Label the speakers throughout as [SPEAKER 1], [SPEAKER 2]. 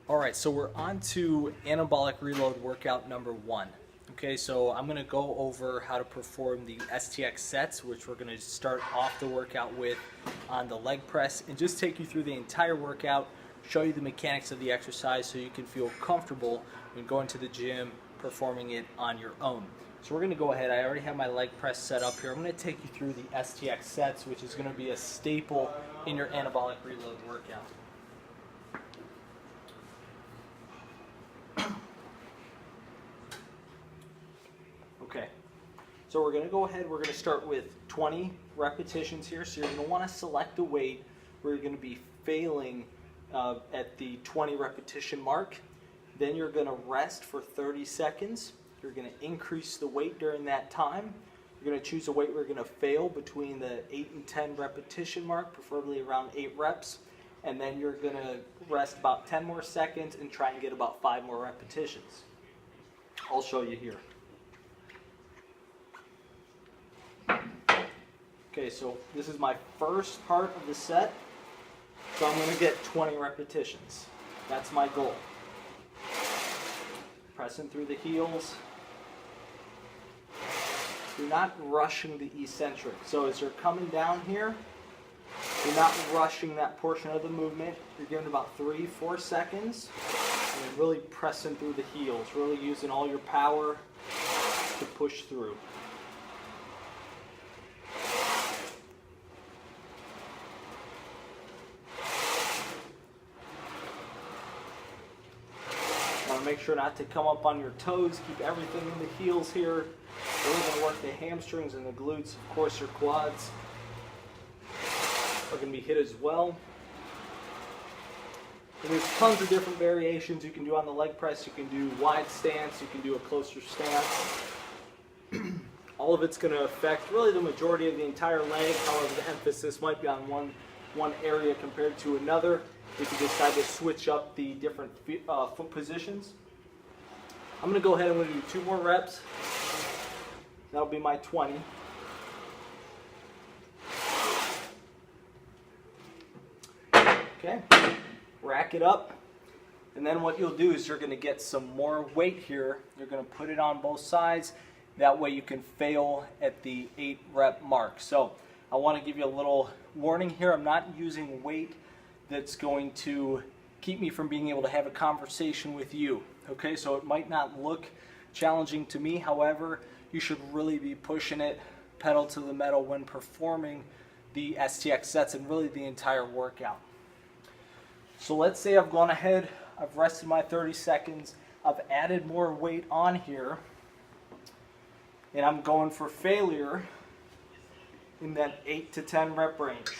[SPEAKER 1] All right, so we're on to anabolic reload workout number 1. Okay, so I'm going to go over how to perform the STX sets, which we're going to start off the workout with on the leg press, and just take you through the entire workout, show you the mechanics of the exercise so you can feel comfortable when going to the gym performing it on your own. So we're going to go ahead. I already have my leg press set up here. I'm going to take you through the STX sets, which is going to be a staple in your anabolic reload workout. Okay, so we're going to go ahead, we're going to start with 20 repetitions here. So you're going to want to select a weight where you're going to be failing at the 20 repetition mark. Then you're going to rest for 30 seconds. You're going to increase the weight during that time. You're going to choose a weight where you're going to fail between the 8 and 10 repetition mark, preferably around 8 reps. And then you're going to rest about 10 more seconds and try and get about 5 more repetitions. I'll show you here. Okay, so this is my first part of the set, so I'm going to get 20 repetitions. That's my goal. Pressing through the heels. You're not rushing the eccentric. So as you're coming down here, you're not rushing that portion of the movement. You're giving about 3-4 seconds, and then really pressing through the heels, really using all your power to push through. Make sure not to come up on your toes. Keep everything in the heels here. We're going to work the hamstrings and the glutes. Of course, your quads are going to be hit as well. And there's tons of different variations you can do on the leg press. You can do wide stance. You can do a closer stance. All of it's going to affect really the majority of the entire leg. However, the emphasis might be on one area compared to another. If you decide to switch up the different foot positions. I'm going to go ahead and I'm going to do 2 more reps. That'll be my 20. Okay, rack it up. And then what you'll do is you're going to get some more weight here. You're going to put it on both sides. That way you can fail at the 8 rep mark. So I want to give you a little warning here. I'm not using weight that's going to keep me from being able to have a conversation with you. Okay, so it might not look challenging to me. However, you should really be pushing it pedal to the metal when performing the STX sets and really the entire workout. So let's say I've gone ahead, I've rested my 30 seconds, I've added more weight on here, and I'm going for failure in that 8 to 10 rep range.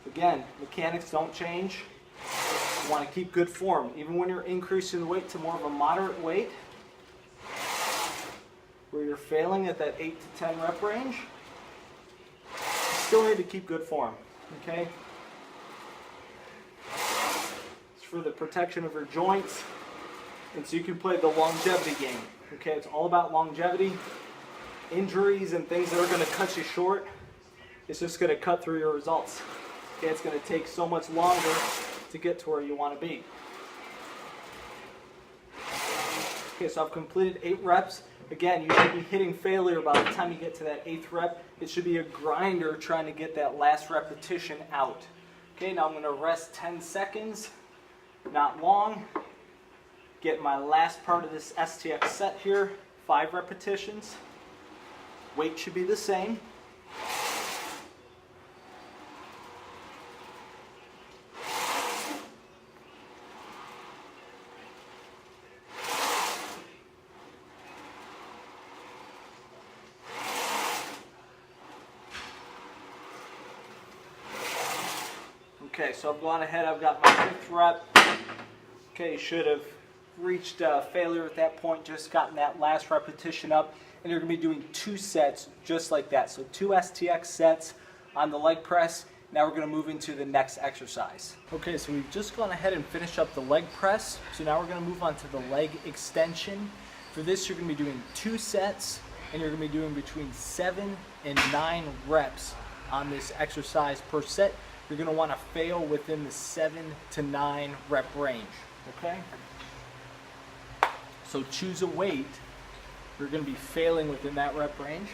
[SPEAKER 1] Again, mechanics don't change. You want to keep good form. Even when you're increasing the weight to more of a moderate weight, where you're failing at that 8 to 10 rep range, you still need to keep good form. Okay? It's for the protection of your joints, and so you can play the longevity game. Okay? It's all about longevity. Injuries and things that are going to cut you short, it's just going to cut through your results. Okay, it's going to take so much longer to get to where you want to be. Okay, so I've completed 8 reps. Again, you should be hitting failure by the time you get to that 8th rep. It should be a grinder trying to get that last repetition out. Okay, now I'm going to rest 10 seconds, not long. Get my last part of this STX set here, 5 repetitions. Weight should be the same. Okay, so I've gone ahead, I've got my 5th rep. Okay, should have reached failure at that point, just gotten that last repetition up, and you're going to be doing 2 sets just like that. So 2 STX sets on the leg press. Now we're going to move into the next exercise. Okay, so we've just gone ahead and finished up the leg press. So now we're going to move on to the leg extension. For this, you're going to be doing 2 sets, and you're going to be doing between 7 and 9 reps on this exercise per set. you're going to want to fail within the 7 to 9 rep range, okay? So choose a weight. You're going to be failing within that rep range.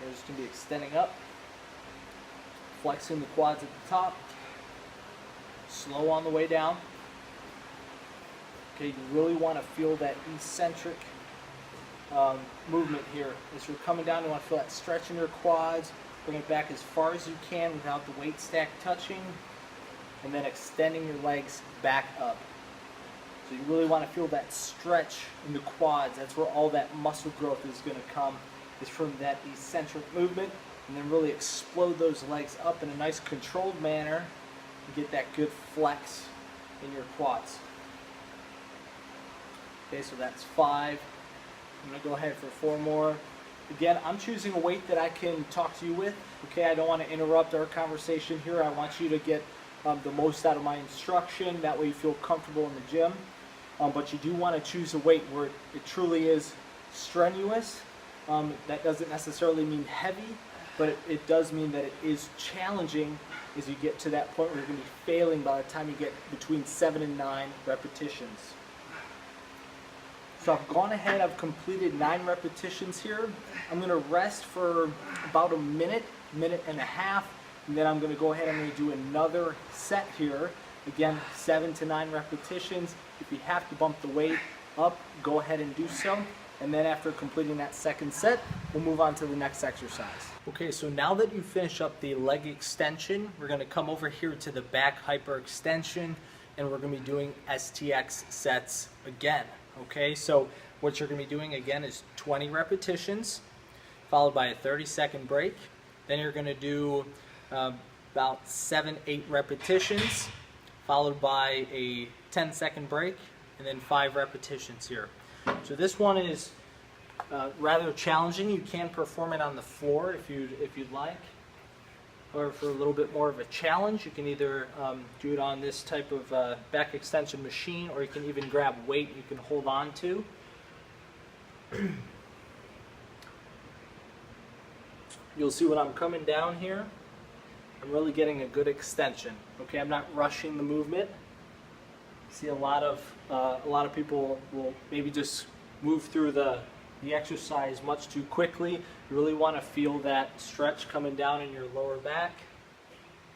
[SPEAKER 1] You're just going to be extending up, flexing the quads at the top, slow on the way down. Okay, you really want to feel that eccentric movement here. As you're coming down, you want to feel that stretch in your quads, bring it back as far as you can without the weight stack touching, and then extending your legs back up. So you really want to feel that stretch in the quads. That's where all that muscle growth is going to come, is from that eccentric movement, and then really explode those legs up in a nice controlled manner to get that good flex in your quads. Okay, so that's 5. I'm going to go ahead for 4 more. Again, I'm choosing a weight that I can talk to you with. Okay, I don't want to interrupt our conversation here. I want you to get the most out of my instruction. That way you feel comfortable in the gym. But you do want to choose a weight where it truly is strenuous. That doesn't necessarily mean heavy, but it does mean that it is challenging as you get to that point where you're going to be failing by the time you get between 7 and 9 repetitions. So I've gone ahead, I've completed 9 repetitions here. I'm going to rest for about a minute and a half, and then I'm going to go ahead and I'm going to do another set here. Again, 7 to 9 repetitions. If you have to bump the weight up, go ahead and do so. And then after completing that second set, we'll move on to the next exercise. Okay, so now that you finish up the leg extension, we're going to come over here to the back hyperextension, and we're going to be doing STX sets again. Okay, so what you're going to be doing again is 20 repetitions, followed by a 30-second break. Then you're going to do about 7-8 repetitions, followed by a 10-second break, and then 5 repetitions here. So this one is rather challenging. You can perform it on the floor if you'd like. Or for a little bit more of a challenge, you can either do it on this type of back extension machine, or you can even grab weight you can hold on to. You'll see when I'm coming down here, I'm really getting a good extension. Okay, I'm not rushing the movement. See, a lot of people will maybe just move through the exercise much too quickly. You really want to feel that stretch coming down in your lower back.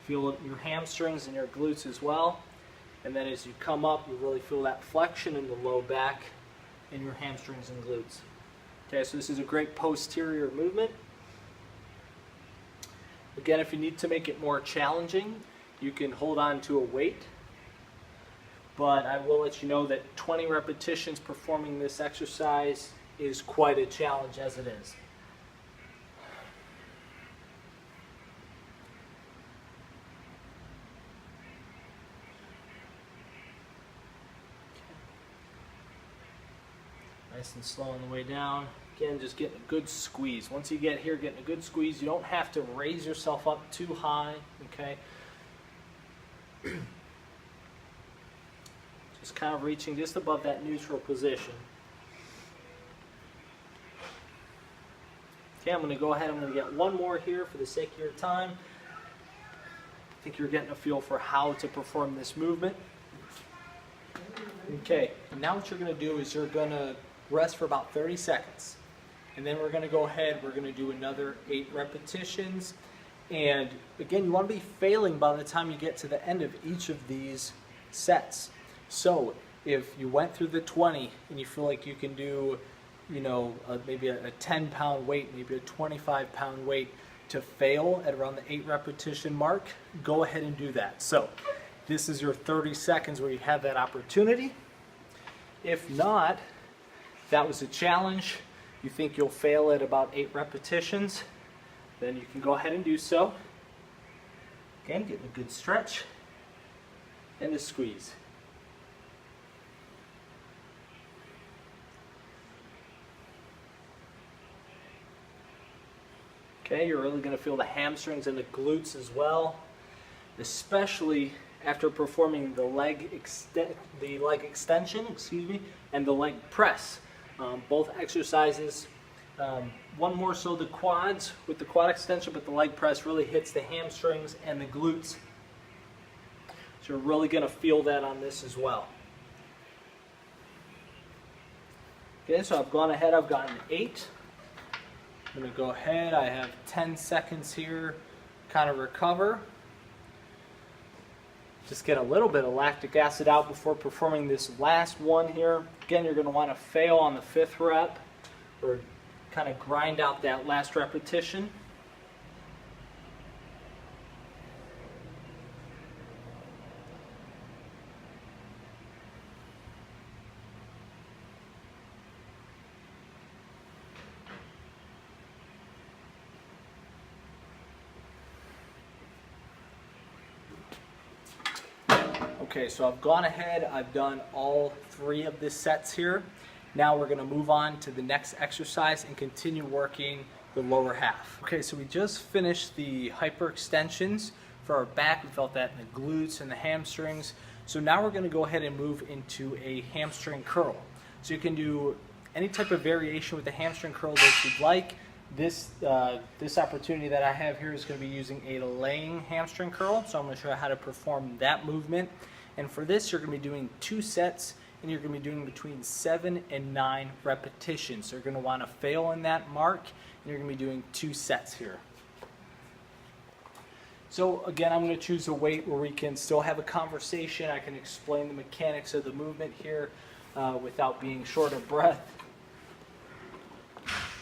[SPEAKER 1] Feel your hamstrings and your glutes as well. And then as you come up, you really feel that flexion in the low back in your hamstrings and glutes. Okay, so this is a great posterior movement. Again, if you need to make it more challenging, you can hold on to a weight. But I will let you know that 20 repetitions performing this exercise is quite a challenge as it is. Nice and slow on the way down. Again, just getting a good squeeze. Once you get here, getting a good squeeze. You don't have to raise yourself up too high, okay? Just kind of reaching just above that neutral position. Okay, I'm going to go ahead, I'm going to get one more here for the sake of your time. I think you're getting a feel for how to perform this movement. Okay, now what you're going to do is you're going to rest for about 30 seconds. And then we're going to go ahead, we're going to do another 8 repetitions. And again, you want to be failing by the time you get to the end of each of these sets. So if you went through the 20 and you feel like you can do, you know, maybe a 10-pound weight, maybe a 25-pound weight to fail at around the 8 repetition mark, go ahead and do that. So this is your 30 seconds where you have that opportunity. If not, that was a challenge, you think you'll fail at about 8 repetitions, then you can go ahead and do so. Again, getting a good stretch and a squeeze. Okay, you're really going to feel the hamstrings and the glutes as well, especially after performing the leg extension, and the leg press. Both exercises One more so the quads with the quad extension, but the leg press really hits the hamstrings and the glutes. So you're really going to feel that on this as well. Okay, so I've gone ahead, I've gotten 8. I'm going to go ahead, I have 10 seconds here, kind of recover. Just get a little bit of lactic acid out before performing this last one here. Again, you're going to want to fail on the 5th rep, or kind of grind out that last repetition. Okay, so I've gone ahead, I've done all 3 of the sets here. Now we're going to move on to the next exercise and continue working the lower half. Okay, so we just finished the hyperextensions for our back. We felt that in the glutes and the hamstrings. So now we're going to go ahead and move into a hamstring curl. So you can do any type of variation with the hamstring curl that you'd like. This opportunity that I have here is going to be using a laying hamstring curl. So I'm going to show you how to perform that movement. And for this, you're going to be doing 2 sets, and you're going to be doing between 7 and 9 repetitions. So you're going to want to fail in that mark, and you're going to be doing 2 sets here. So again, I'm going to choose a weight where we can still have a conversation. I can explain the mechanics of the movement here without being short of breath.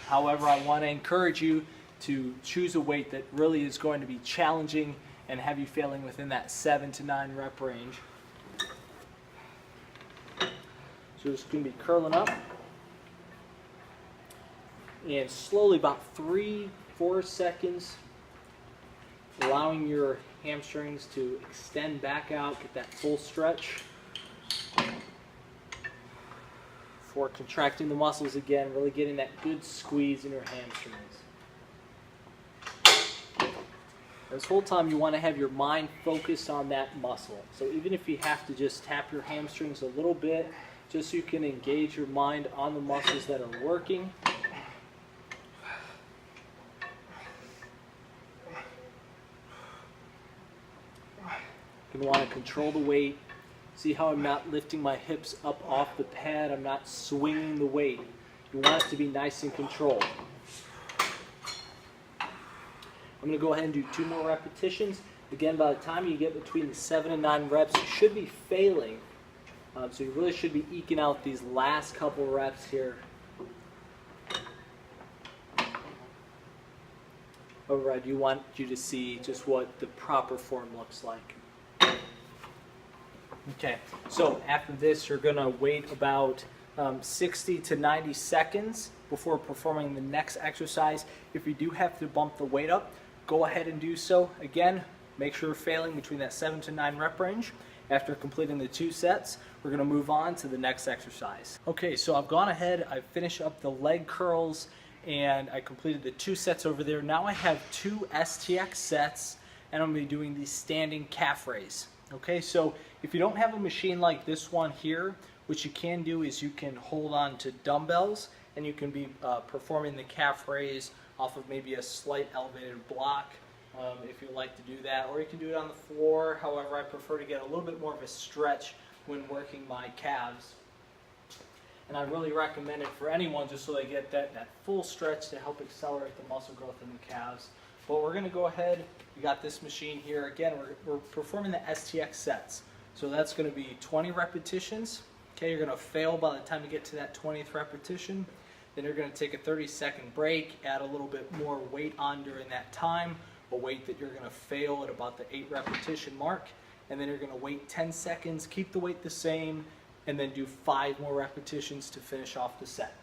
[SPEAKER 1] However, I want to encourage you to choose a weight that really is going to be challenging and have you failing within that 7 to 9 rep range. So it's going to be curling up, and slowly, about 3-4 seconds, allowing your hamstrings to extend back out, get that full stretch before contracting the muscles again, really getting that good squeeze in your hamstrings. This whole time you want to have your mind focused on that muscle. So even if you have to just tap your hamstrings a little bit, just so you can engage your mind on the muscles that are working. You're going to want to control the weight. See how I'm not lifting my hips up off the pad. I'm not swinging the weight. You want it to be nice and controlled. I'm going to go ahead and do 2 more repetitions. Again, by the time you get between the 7 and 9 reps, you should be failing. So you really should be eking out these last couple reps here. However, I do want you to see just what the proper form looks like. Okay, so after this, you're going to wait about 60 to 90 seconds before performing the next exercise. If you do have to bump the weight up, go ahead and do so. Again, make sure you're failing between that 7 to 9 rep range. After completing the 2 sets, we're going to move on to the next exercise. Okay, so I've gone ahead, I've finished up the leg curls, and I completed the 2 sets over there. Now I have 2 STX sets, and I'm going to be doing the standing calf raise. Okay, so if you don't have a machine like this one here, what you can do is you can hold on to dumbbells, and you can be performing the calf raise off of maybe a slight elevated block. If you like to do that, or you can do it on the floor. However, I prefer to get a little bit more of a stretch when working my calves. And I really recommend it for anyone just so they get that full stretch to help accelerate the muscle growth in the calves. But we're going to go ahead, we got this machine here. Again, we're performing the STX sets. So that's going to be 20 repetitions. Okay, you're going to fail by the time you get to that 20th repetition. Then you're going to take a 30-second break, add a little bit more weight on during that time. A weight that you're going to fail at about the 8 repetition mark, and then you're going to wait 10 seconds, keep the weight the same, and then do 5 more repetitions to finish off the set.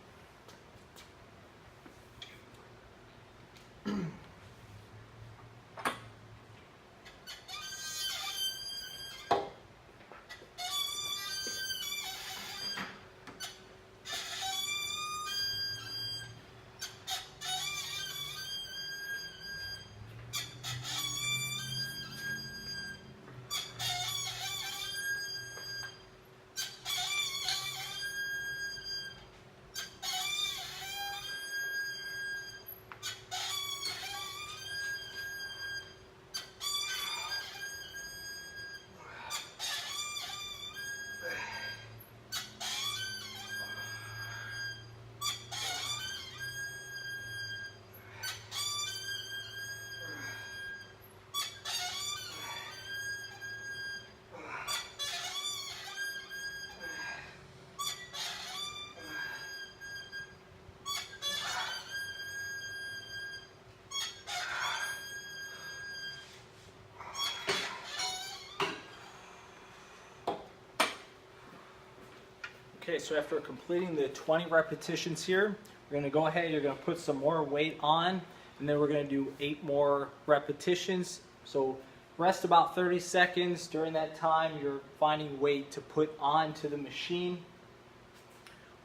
[SPEAKER 1] Okay, so after completing the 20 repetitions here, we're going to go ahead, you're going to put some more weight on, and then we're going to do 8 more repetitions. So rest about 30 seconds. During that time, you're finding weight to put onto the machine.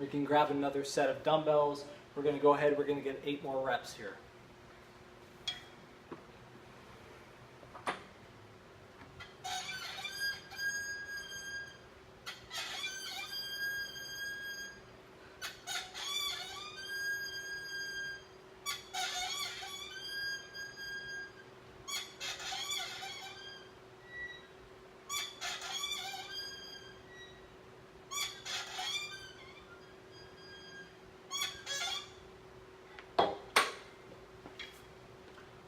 [SPEAKER 1] We can grab another set of dumbbells. We're going to go ahead, we're going to get 8 more reps here.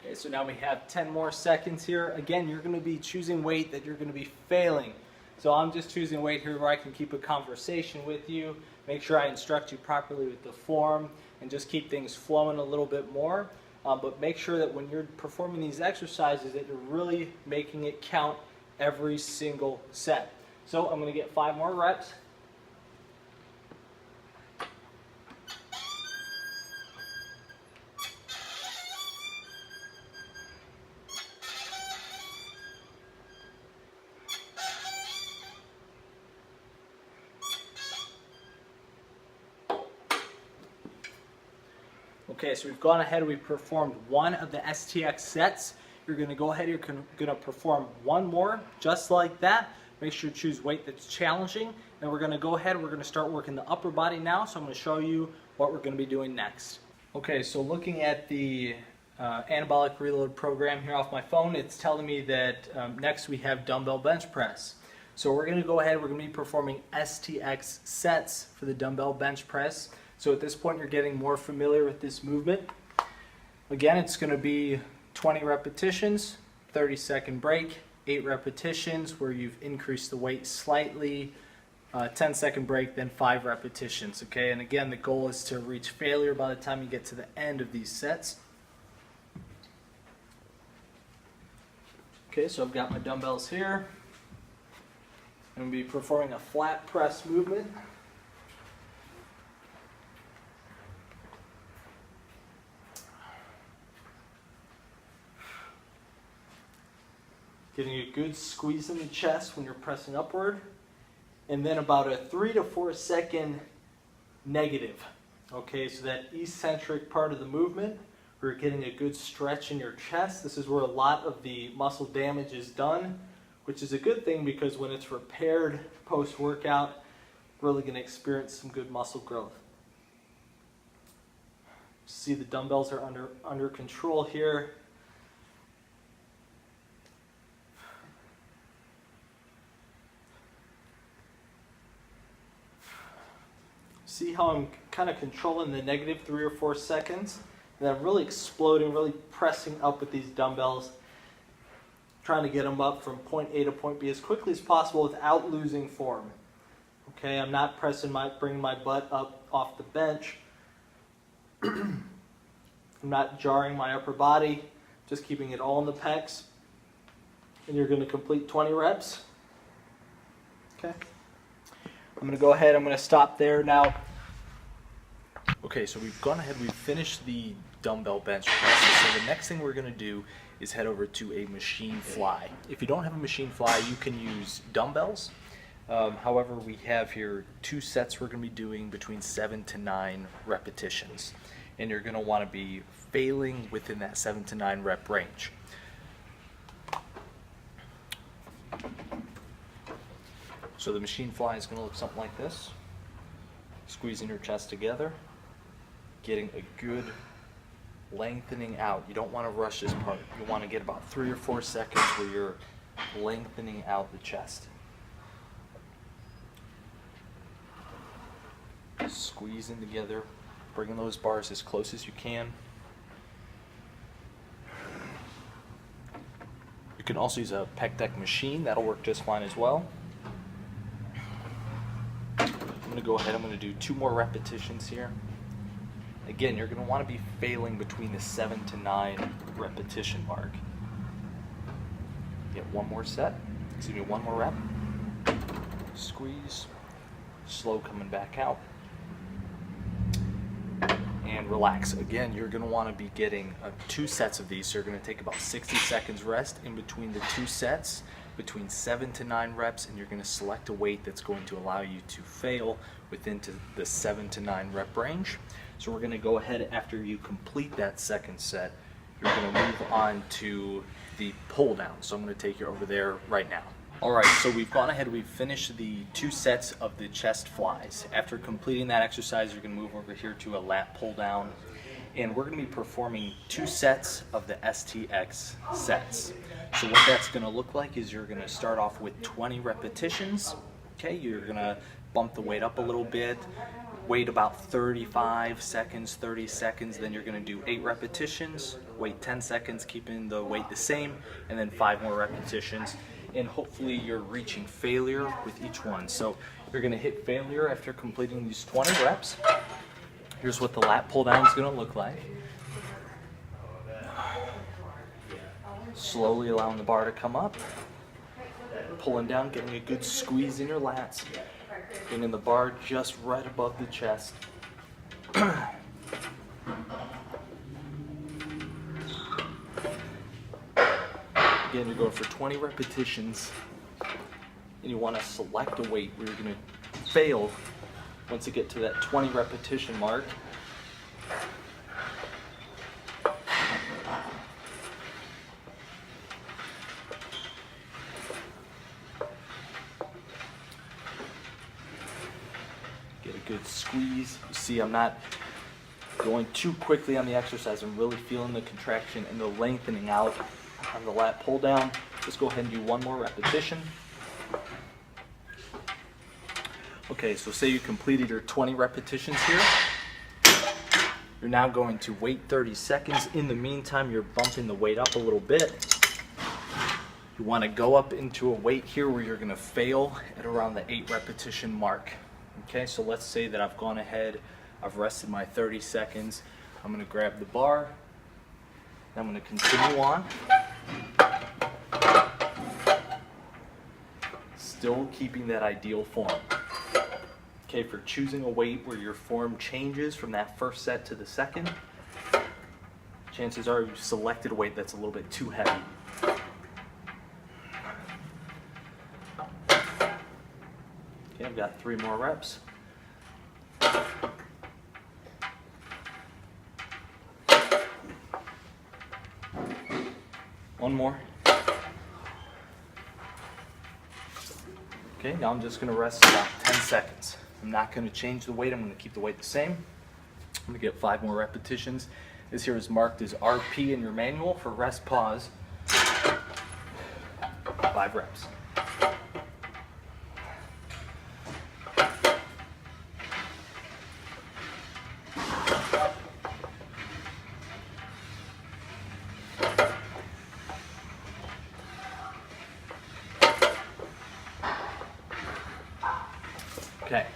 [SPEAKER 1] Okay, so now we have 10 more seconds here. Again, you're going to be choosing weight that you're going to be failing. So I'm just choosing weight here where I can keep a conversation with you, make sure I instruct you properly with the form, and just keep things flowing a little bit more. But make sure that when you're performing these exercises that you're really making it count every single set. So I'm going to get 5 more reps. Okay, so we've gone ahead, we've performed 1 of the STX sets. You're going to go ahead, you're going to perform 1 more, just like that. Make sure to choose weight that's challenging. And we're going to go ahead, we're going to start working the upper body now. So I'm going to show you what we're going to be doing next. Okay, so looking at the Anabolic Reload program here off my phone, it's telling me that next we have dumbbell bench press. So we're going to go ahead, we're going to be performing STX sets for the dumbbell bench press. So at this point, you're getting more familiar with this movement. Again, it's going to be 20 repetitions, 30-second break, 8 repetitions where you've increased the weight slightly, 10-second break, then 5 repetitions. Okay, and again, the goal is to reach failure by the time you get to the end of these sets. Okay, so I've got my dumbbells here. I'm going to be performing a flat press movement. Getting a good squeeze in the chest when you're pressing upward. And then about a 3 to 4 second negative. Okay, so that eccentric part of the movement, we're getting a good stretch in your chest. This is where a lot of the muscle damage is done, which is a good thing because when it's repaired post-workout, we're really going to experience some good muscle growth. See the dumbbells are under control here. See how I'm kind of controlling the negative 3 or 4 seconds? And I'm really exploding, really pressing up with these dumbbells, trying to get them up from point A to point B as quickly as possible without losing form. Okay, I'm not bringing my butt up off the bench. I'm not jarring my upper body, just keeping it all in the pecs. And you're going to complete 20 reps. Okay. I'm going to go ahead, I'm going to stop there now. Okay, so we've gone ahead, we've finished the dumbbell bench press. So the next thing we're going to do is head over to a machine fly. If you don't have a machine fly, you can use dumbbells. However, we have here 2 sets we're going to be doing between 7 to 9 repetitions. And you're going to want to be failing within that 7 to 9 rep range. So the machine fly is going to look something like this. Squeezing your chest together, getting a good lengthening out. You don't want to rush this part. You want to get about 3 or 4 seconds where you're lengthening out the chest. Squeezing together, bringing those bars as close as you can. You can also use a pec deck machine. That'll work just fine as well. I'm going to go ahead, I'm going to do 2 more repetitions here. Again, you're going to want to be failing between the 7 to 9 repetition mark. Get 1 more set, 1 more rep. Squeeze, Slow coming back out. And relax. Again, you're going to want to be getting 2 sets of these. So you're going to take about 60 seconds rest in between the 2 sets, between 7 to 9 reps, and you're going to select a weight that's going to allow you to fail within the 7 to 9 rep range. So we're going to go ahead after you complete that second set. You're going to move on to the pull down. So I'm going to take you over there right now. Alright, so we've gone ahead, we've finished the 2 sets of the chest flies. After completing that exercise, you're going to move over here to a lat pull down, and we're going to be performing 2 sets of the STX sets. So what that's going to look like is you're going to start off with 20 repetitions. Okay, you're going to bump the weight up a little bit, wait about 35 seconds, 30 seconds, then you're going to do 8 repetitions, wait 10 seconds, keeping the weight the same, and then 5 more repetitions. And hopefully you're reaching failure with each one. So you're going to hit failure after completing these 20 reps. Here's what the lat pull down is going to look like. Slowly allowing the bar to come up, pulling down, getting a good squeeze in your lats, getting the bar just right above the chest. Again, you're going for 20 repetitions, and you want to select a weight where you're going to fail once you get to that 20 repetition mark. Get a good squeeze. You see, I'm not going too quickly on the exercise. I'm really feeling the contraction and the lengthening out on the lat pull down. Just go ahead and do 1 more repetition. Okay, so say you completed your 20 repetitions here. You're now going to wait 30 seconds. In the meantime, you're bumping the weight up a little bit. You want to go up into a weight here where you're going to fail at around the 8 repetition mark. Okay, so let's say that I've gone ahead, I've rested my 30 seconds. I'm going to grab the bar. I'm going to continue on. Still keeping that ideal form. Okay, for choosing a weight where your form changes from that first set to the second, chances are you've selected a weight that's a little bit too heavy. Okay, I've got 3 more reps. One more. Okay, now I'm just going to rest about 10 seconds. I'm not going to change the weight. I'm going to keep the weight the same. I'm going to get 5 more repetitions. This here is marked as RP in your manual for rest pause. 5 reps. Okay,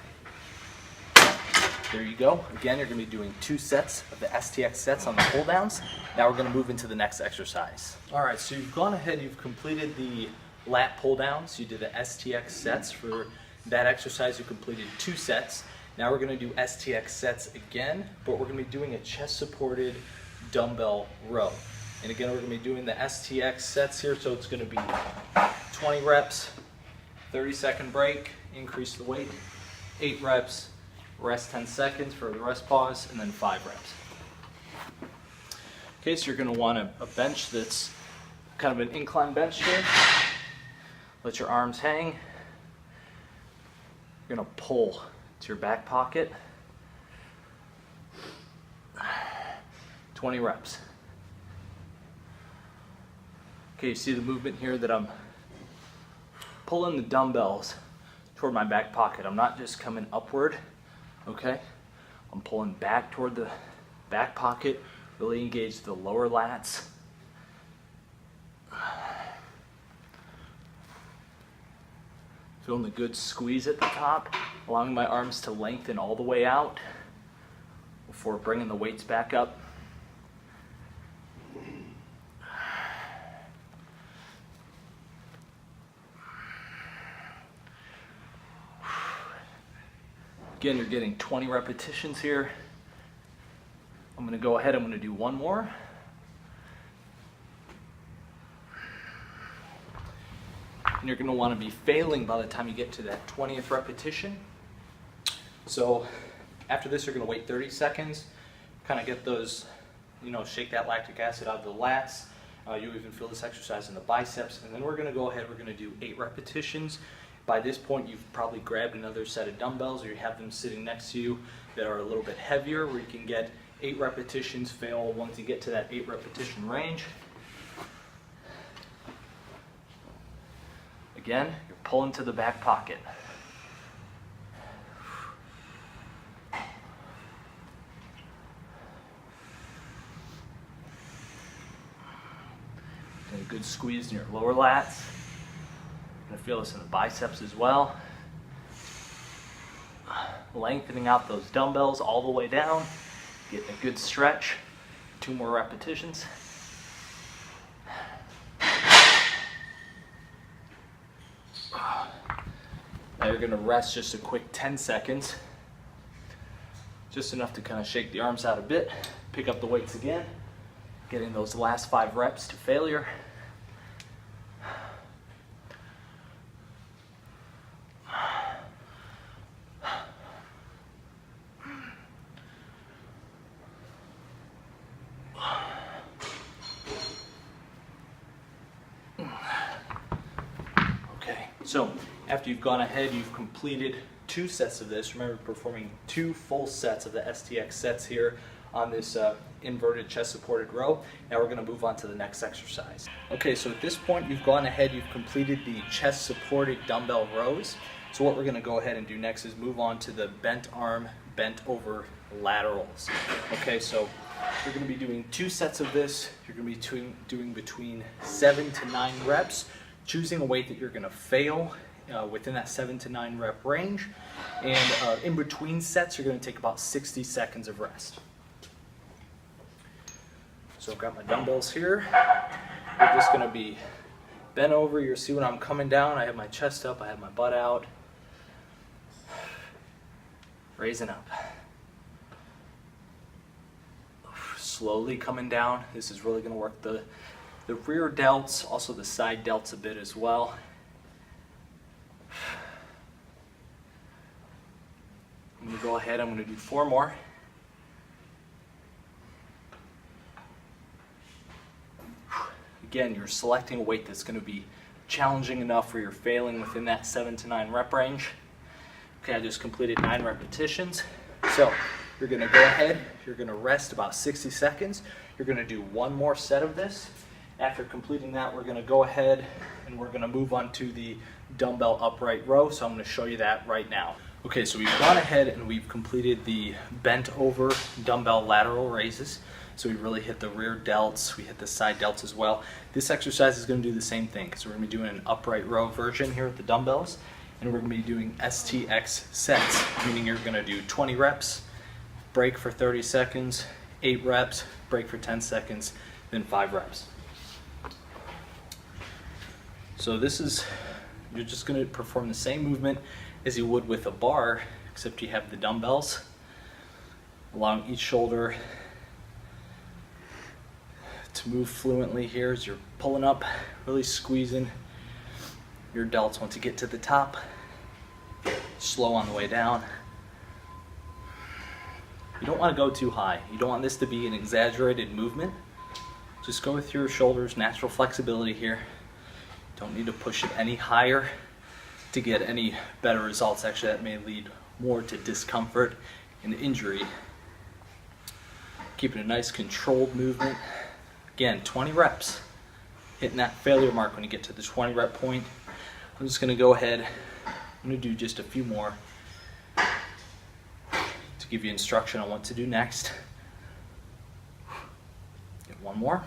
[SPEAKER 1] there you go. Again, you're going to be doing 2 sets of the STX sets on the pull downs. Now we're going to move into the next exercise. All right, so you've gone ahead, you've completed the lat pull downs. You did the STX sets. For that exercise, you completed 2 sets. Now we're going to do STX sets again, but we're going to be doing a chest supported dumbbell row. And again, we're going to be doing the STX sets here, so it's going to be 20 reps, 30-second break, increase the weight, 8 reps, rest 10 seconds for the rest pause, and then 5 reps. Okay, so you're going to want a bench that's kind of an incline bench here. Let your arms hang. You're going to pull to your back pocket. 20 reps. Okay, you see the movement here that I'm pulling the dumbbells toward my back pocket. I'm not just coming upward, okay? I'm pulling back toward the back pocket, really engage the lower lats. Feeling the good squeeze at the top, allowing my arms to lengthen all the way out before bringing the weights back up. Again, you're getting 20 repetitions here. I'm gonna go ahead, I'm gonna do one more. And you're gonna wanna be failing by the time you get to that 20th repetition. So after this, you're gonna wait 30 seconds, kind of get those, shake that lactic acid out of the lats. You even feel this exercise in the biceps. And then we're gonna go ahead, we're gonna do 8 repetitions. By this point, you've probably grabbed another set of dumbbells, or you have them sitting next to you that are a little bit heavier, where you can get 8 repetitions, fail once you get to that 8 repetition range. Again, you're pulling to the back pocket. And a good squeeze in your lower lats. You're gonna feel this in the biceps as well. Lengthening out those dumbbells all the way down, getting a good stretch. 2 more repetitions. Now you're gonna rest just a quick 10 seconds. Just enough to kind of shake the arms out a bit, pick up the weights again, getting those last 5 reps to failure. So after you've gone ahead, you've completed 2 sets of this. Remember, performing 2 full sets of the STX sets here on this inverted chest supported row. Now we're going to move on to the next exercise. Okay, so at this point you've gone ahead, you've completed the chest supported dumbbell rows. So what we're going to go ahead and do next is move on to the bent arm, bent over laterals. Okay, so you're going to be doing 2 sets of this. You're going to be doing between 7 to 9 reps. Choosing a weight that you're going to fail within that 7 to 9 rep range. And in between sets, you're going to take about 60 seconds of rest. So I've got my dumbbells here. We're just going to be bent over. You'll see when I'm coming down, I have my chest up, I have my butt out. Raising up. Slowly coming down. This is really going to work the rear delts, also the side delts a bit as well. I'm going to go ahead, I'm going to do 4 more. Again, you're selecting a weight that's going to be challenging enough where you're failing within that 7 to 9 rep range. Okay, I just completed 9 repetitions. So you're going to go ahead, you're going to rest about 60 seconds. You're going to do 1 more set of this. After completing that, we're going to go ahead and we're going to move on to the dumbbell upright row. So I'm going to show you that right now. Okay, so we've gone ahead and we've completed the bent over dumbbell lateral raises. So we really hit the rear delts, we hit the side delts as well. This exercise is going to do the same thing because we're going to be doing an upright row version here with the dumbbells. And we're going to be doing STX sets, meaning you're going to do 20 reps, break for 30 seconds, 8 reps, break for 10 seconds, then 5 reps. So this is, you're just going to perform the same movement as you would with a bar, except you have the dumbbells along each shoulder to move fluently here as you're pulling up, really squeezing your delts once you get to the top. Slow on the way down. You don't want to go too high. You don't want this to be an exaggerated movement. Just go with your shoulders, natural flexibility here. Don't need to push it any higher to get any better results. Actually, that may lead more to discomfort and injury. Keeping a nice controlled movement. Again, 20 reps. Hitting that failure mark when you get to the 20 rep point. I'm just going to go ahead. I'm going to do just a few more to give you instruction on what to do next. Get 1 more.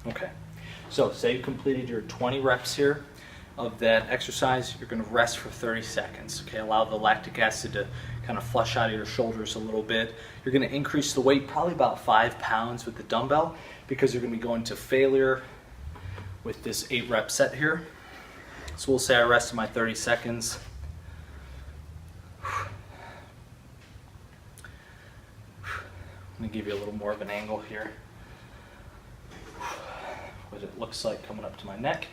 [SPEAKER 1] Okay, so say you completed your 20 reps here of that exercise. You're going to rest for 30 seconds. Okay, allow the lactic acid to kind of flush out of your shoulders a little bit. You're going to increase the weight probably about 5 pounds with the dumbbell because you're going to be going to failure with this 8 rep set here. So we'll say I rested my 30 seconds. I'm going to give you a little more of an angle here. What it looks like coming up to my neck.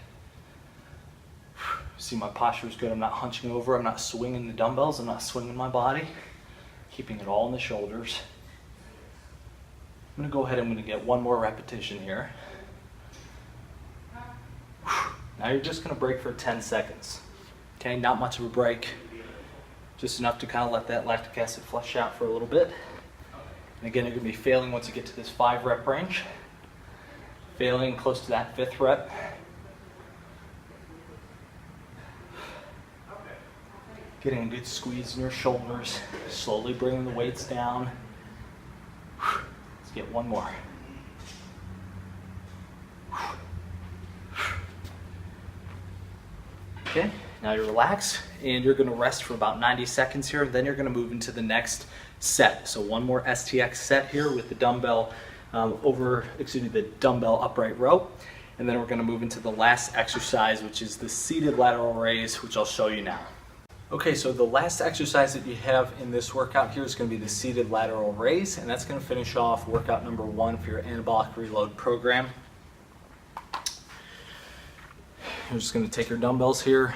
[SPEAKER 1] See, my posture is good. I'm not hunching over. I'm not swinging the dumbbells. I'm not swinging my body. Keeping it all in the shoulders. I'm going to go ahead and I'm going to get one more repetition here. Now you're just going to break for 10 seconds. Okay, not much of a break. Just enough to kind of let that lactic acid flush out for a little bit. And again, you're going to be failing once you get to this 5 rep range. Failing close to that 5th rep. Getting a good squeeze in your shoulders. Slowly bringing the weights down. Let's get one more. Okay, now you relax and you're going to rest for about 90 seconds here. Then you're going to move into the next set. So one more STX set here with the dumbbell the dumbbell upright row. And then we're going to move into the last exercise, which is the seated lateral raise, which I'll show you now. Okay, so the last exercise that you have in this workout here is going to be the seated lateral raise, and that's going to finish off workout number 1 for your anabolic reload program. You're just going to take your dumbbells here.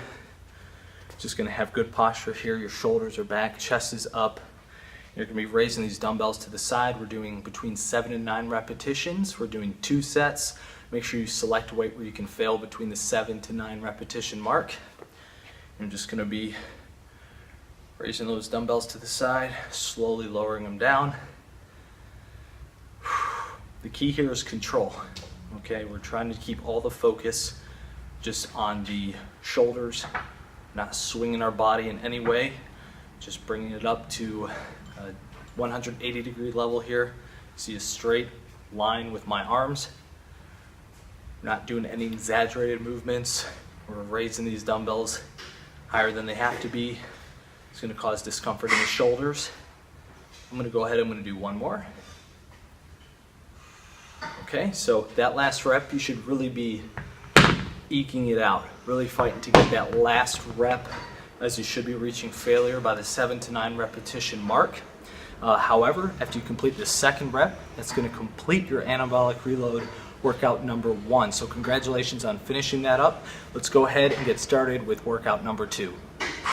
[SPEAKER 1] Just going to have good posture here. Your shoulders are back, chest is up. You're going to be raising these dumbbells to the side. We're doing between 7 and 9 repetitions. We're doing 2 sets. Make sure you select a weight where you can fail between the 7 to 9 repetition mark. I'm just going to be raising those dumbbells to the side, slowly lowering them down. The key here is control. Okay, we're trying to keep all the focus just on the shoulders, not swinging our body in any way, just bringing it up to a 180 degree level here. See a straight line with my arms. Not doing any exaggerated movements. We're raising these dumbbells higher than they have to be. It's going to cause discomfort in the shoulders. I'm going to go ahead and I'm going to do one more. Okay, so that last rep, you should really be eking it out, really fighting to get that last rep, as you should be reaching failure by the 7 to 9 repetition mark. However, after you complete the 2nd rep, that's going to complete your anabolic reload workout number 1. So congratulations on finishing that up. Let's go ahead and get started with workout number 2.